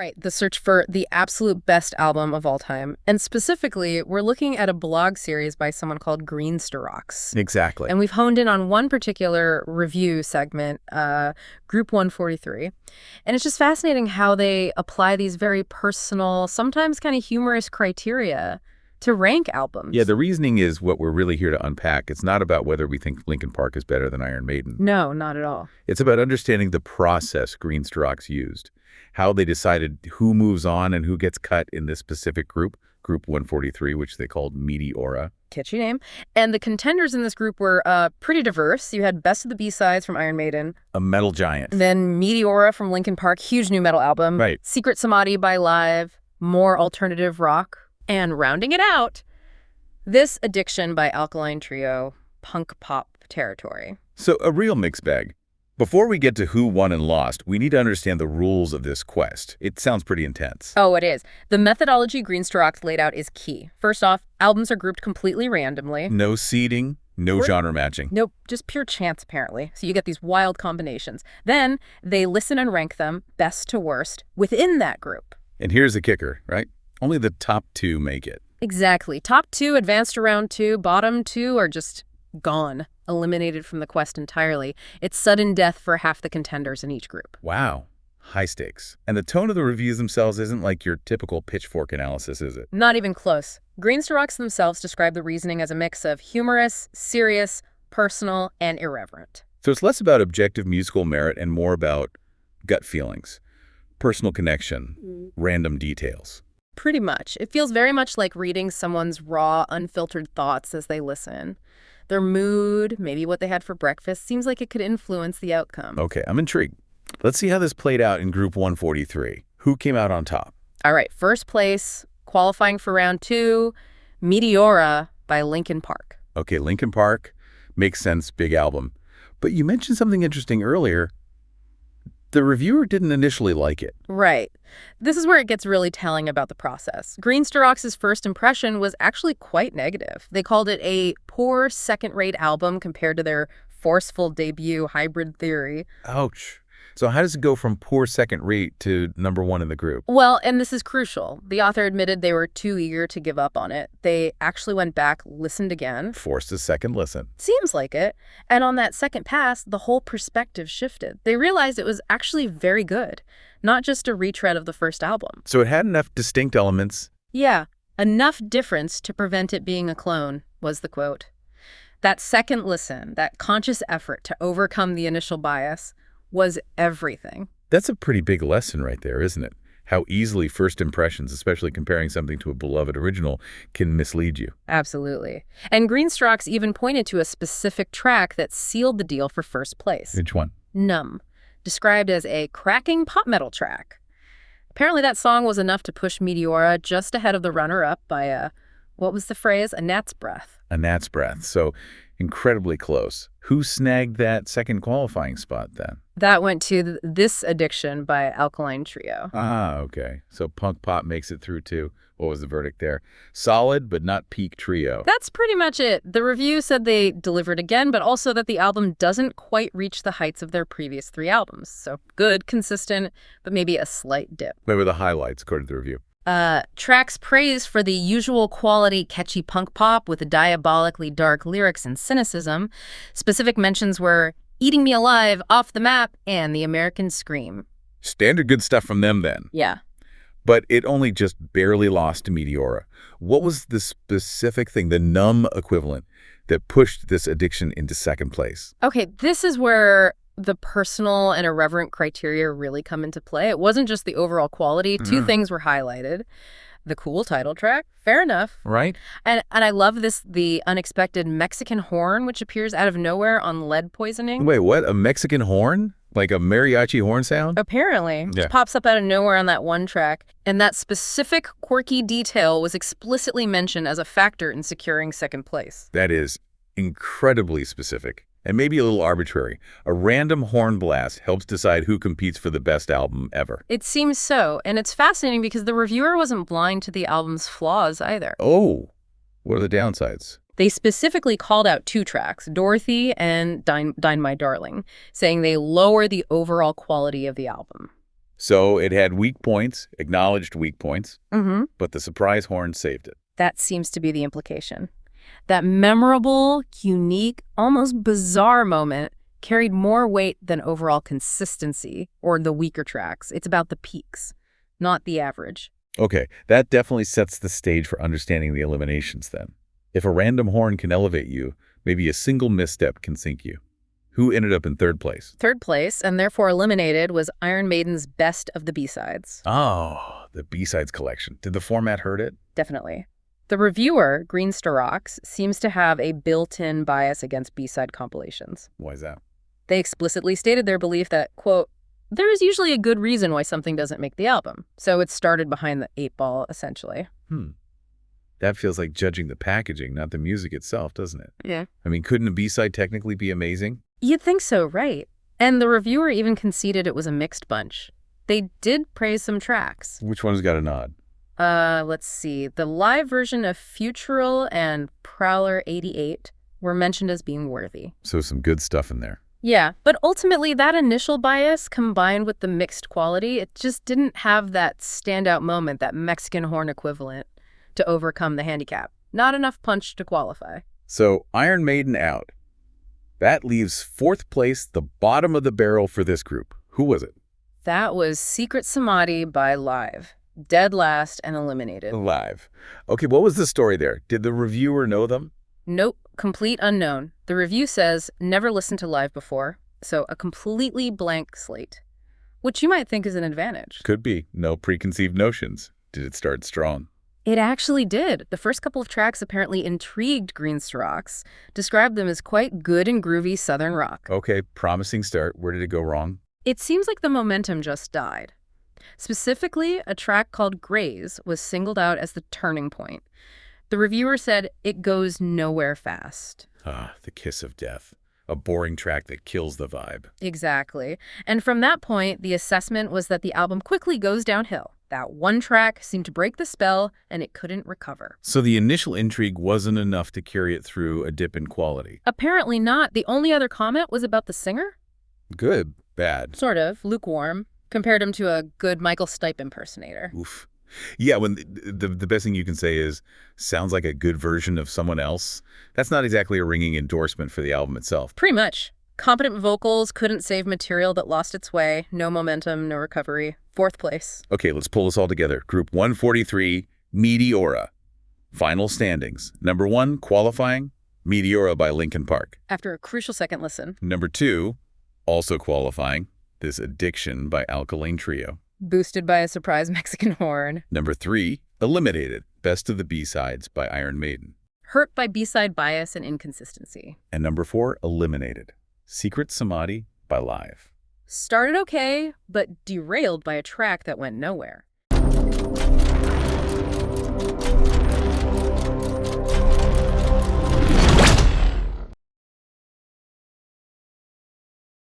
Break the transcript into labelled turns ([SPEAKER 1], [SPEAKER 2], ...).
[SPEAKER 1] Right, the search for the absolute best album of all time. And specifically, we're looking at a blog series by someone called Greensterox.
[SPEAKER 2] Exactly.
[SPEAKER 1] And we've honed in on one particular review segment, Group 143. And it's just fascinating how they apply these very personal, sometimes kind of humorous criteria to rank albums.
[SPEAKER 2] Yeah, the reasoning is what we're really here to unpack. It's not about whether we think Linkin Park is better than Iron Maiden.
[SPEAKER 1] No, not at all.
[SPEAKER 2] It's about understanding the process Greensterox used, how they decided who moves on and who gets cut in this specific group, Group 143, which they called Meteora.
[SPEAKER 1] Catchy name. And the contenders in this group were pretty diverse. You had Best of the B-Sides from Iron Maiden.
[SPEAKER 2] A metal giant.
[SPEAKER 1] Then Meteora from Linkin Park, huge new metal album.
[SPEAKER 2] Right.
[SPEAKER 1] Secret Samadhi by Live, more alternative rock. And rounding it out, this Addiction by Alkaline Trio, punk pop territory.
[SPEAKER 2] So a real mixed bag. Before we get to who won and lost, we need to understand the rules of this quest. It sounds pretty intense.
[SPEAKER 1] Oh, it is. The methodology Greensterox laid out is key. First off, albums are grouped completely randomly.
[SPEAKER 2] No seeding, no genre matching.
[SPEAKER 1] Nope, just pure chance, apparently. So you get these wild combinations. Then they listen and rank them, best to worst, within that group.
[SPEAKER 2] And here's the kicker, right? Only the top two make it.
[SPEAKER 1] Exactly. Top two advance to round two. Bottom two are just gone, eliminated from the quest entirely. It's sudden death for half the contenders in each group.
[SPEAKER 2] Wow. High stakes. And the tone of the reviews themselves isn't like your typical pitchfork analysis, is it?
[SPEAKER 1] Not even close. Greensterox themselves describe the reasoning as a mix of humorous, serious, personal, and irreverent.
[SPEAKER 2] So it's less about objective musical merit and more about gut feelings, personal connection, random details.
[SPEAKER 1] Pretty much. It feels very much like reading someone's raw, unfiltered thoughts as they listen. Their mood, maybe what they had for breakfast, seems like it could influence the outcome.
[SPEAKER 2] Okay, I'm intrigued. Let's see how this played out in Group 143. Who came out on top?
[SPEAKER 1] All right, first place, qualifying for round two, Meteora by Linkin Park.
[SPEAKER 2] Okay, Linkin Park, makes sense, big album. But you mentioned something interesting earlier. The reviewer didn't initially like it.
[SPEAKER 1] Right. This is where it gets really telling about the process. Greensterox's first impression was actually quite negative. They called it a poor second-rate album compared to their forceful debut, Hybrid Theory.
[SPEAKER 2] Ouch. So how does it go from poor second rate to number one in the group?
[SPEAKER 1] Well, and this is crucial. The author admitted they were too eager to give up on it. They actually went back, listened again.
[SPEAKER 2] Forced a second listen.
[SPEAKER 1] Seems like it. And on that second pass, the whole perspective shifted. They realized it was actually very good, not just a retread of the first album.
[SPEAKER 2] So it had enough distinct elements.
[SPEAKER 1] Yeah, enough difference to prevent it being a clone, was the quote. That second listen, that conscious effort to overcome the initial bias, was everything.
[SPEAKER 2] That's a pretty big lesson right there, isn't it? How easily first impressions, especially comparing something to a beloved original, can mislead you.
[SPEAKER 1] Absolutely. And Greensterox even pointed to a specific track that sealed the deal for first place.
[SPEAKER 2] Which one?
[SPEAKER 1] Numb, described as a cracking pop metal track. Apparently that song was enough to push Meteora just ahead of the runner-up by what was the phrase? A gnat's breath.
[SPEAKER 2] A gnat's breath. So incredibly close. Who snagged that second qualifying spot then?
[SPEAKER 1] That went to This Addiction by Alkaline Trio.
[SPEAKER 2] Ah, okay. So punk pop makes it through too. What was the verdict there? Solid, but not peak trio.
[SPEAKER 1] That's pretty much it. The review said they delivered again, but also that the album doesn't quite reach the heights of their previous three albums. So good, consistent, but maybe a slight dip.
[SPEAKER 2] What were the highlights according to the review?
[SPEAKER 1] Tracks praised for the usual quality catchy punk pop with diabolically dark lyrics and cynicism. Specific mentions were Eating Me Alive, Off the Map, and The American Scream.
[SPEAKER 2] Standard good stuff from them then.
[SPEAKER 1] Yeah.
[SPEAKER 2] But it only just barely lost to Meteora. What was the specific thing, the numb equivalent, that pushed This Addiction into second place?
[SPEAKER 1] Okay, this is where the personal and irreverent criteria really come into play. It wasn't just the overall quality. Two things were highlighted. The cool title track, fair enough.
[SPEAKER 2] Right.
[SPEAKER 1] And I love the unexpected Mexican horn, which appears out of nowhere on Lead Poisoning.
[SPEAKER 2] Wait, what? A Mexican horn? Like a mariachi horn sound?
[SPEAKER 1] Apparently.
[SPEAKER 2] Yeah.
[SPEAKER 1] It pops up out of nowhere on that one track. And that specific quirky detail was explicitly mentioned as a factor in securing second place.
[SPEAKER 2] That is incredibly specific. And maybe a little arbitrary. A random horn blast helps decide who competes for the best album ever.
[SPEAKER 1] It seems so, and it's fascinating because the reviewer wasn't blind to the album's flaws either.
[SPEAKER 2] Oh, what are the downsides?
[SPEAKER 1] They specifically called out two tracks, Dorothy and Dine My Darling, saying they lower the overall quality of the album.
[SPEAKER 2] So it had weak points, acknowledged weak points,
[SPEAKER 1] Mm-hmm.
[SPEAKER 2] but the surprise horn saved it.
[SPEAKER 1] That seems to be the implication. That memorable, unique, almost bizarre moment carried more weight than overall consistency or the weaker tracks. It's about the peaks, not the average.
[SPEAKER 2] Okay, that definitely sets the stage for understanding the eliminations then. If a random horn can elevate you, maybe a single misstep can sink you. Who ended up in third place?
[SPEAKER 1] Third place, and therefore eliminated, was Iron Maiden's Best of the B-Sides.
[SPEAKER 2] Oh, the B-Sides collection. Did the format hurt it?
[SPEAKER 1] Definitely. The reviewer, Green Rocks, seems to have a built-in bias against B-side compilations.
[SPEAKER 2] Why is that?
[SPEAKER 1] They explicitly stated their belief that, quote, there is usually a good reason why something doesn't make the album. So it started behind the 8-ball, essentially.
[SPEAKER 2] That feels like judging the packaging, not the music itself, doesn't it?
[SPEAKER 1] Yeah.
[SPEAKER 2] I mean, couldn't a B-side technically be amazing?
[SPEAKER 1] You'd think so, right? And the reviewer even conceded it was a mixed bunch. They did praise some tracks.
[SPEAKER 2] Which one's got a nod?
[SPEAKER 1] Let's see. The live version of Futural and Prowler 88 were mentioned as being worthy.
[SPEAKER 2] So some good stuff in there.
[SPEAKER 1] Yeah, but ultimately that initial bias combined with the mixed quality, it just didn't have that standout moment, that Mexican horn equivalent, to overcome the handicap. Not enough punch to qualify.
[SPEAKER 2] So Iron Maiden out. That leaves fourth place, the bottom of the barrel for this group. Who was it?
[SPEAKER 1] That was Secret Samadhi by Live. Dead last and eliminated.
[SPEAKER 2] Live. Okay, what was the story there? Did the reviewer know them?
[SPEAKER 1] Nope, complete unknown. The review says, never listened to Live before, so a completely blank slate. Which you might think is an advantage.
[SPEAKER 2] Could be. No preconceived notions. Did it start strong?
[SPEAKER 1] It actually did. The first couple of tracks apparently intrigued Green Rocks, described them as quite good and groovy Southern rock.
[SPEAKER 2] Okay, promising start. Where did it go wrong?
[SPEAKER 1] It seems like the momentum just died. Specifically, a track called Graze was singled out as the turning point. The reviewer said it goes nowhere fast.
[SPEAKER 2] Ah, the kiss of death. A boring track that kills the vibe.
[SPEAKER 1] Exactly. And from that point, the assessment was that the album quickly goes downhill. That one track seemed to break the spell, and it couldn't recover.
[SPEAKER 2] So the initial intrigue wasn't enough to carry it through a dip in quality.
[SPEAKER 1] Apparently not. The only other comment was about the singer.
[SPEAKER 2] Good. Bad.
[SPEAKER 1] Sort of. Lukewarm. Compared him to a good Michael Stipe impersonator.
[SPEAKER 2] Oof. Yeah, when the best thing you can say is, sounds like a good version of someone else, that's not exactly a ringing endorsement for the album itself.
[SPEAKER 1] Pretty much. Competent vocals couldn't save material that lost its way. No momentum, no recovery. Fourth place.
[SPEAKER 2] Okay, let's pull this all together. Group 143, Meteora. Final standings. Number 1, qualifying, Meteora by Linkin Park.
[SPEAKER 1] After a crucial second listen.
[SPEAKER 2] Number 2, also qualifying, This Addiction by Alkaline Trio.
[SPEAKER 1] Boosted by a surprise Mexican horn.
[SPEAKER 2] Number 3, Eliminated, Best of the B-Sides by Iron Maiden.
[SPEAKER 1] Hurt by B-side bias and inconsistency.
[SPEAKER 2] And number 4, Eliminated, Secret Samadhi by Live.
[SPEAKER 1] Started okay, but derailed by a track that went nowhere.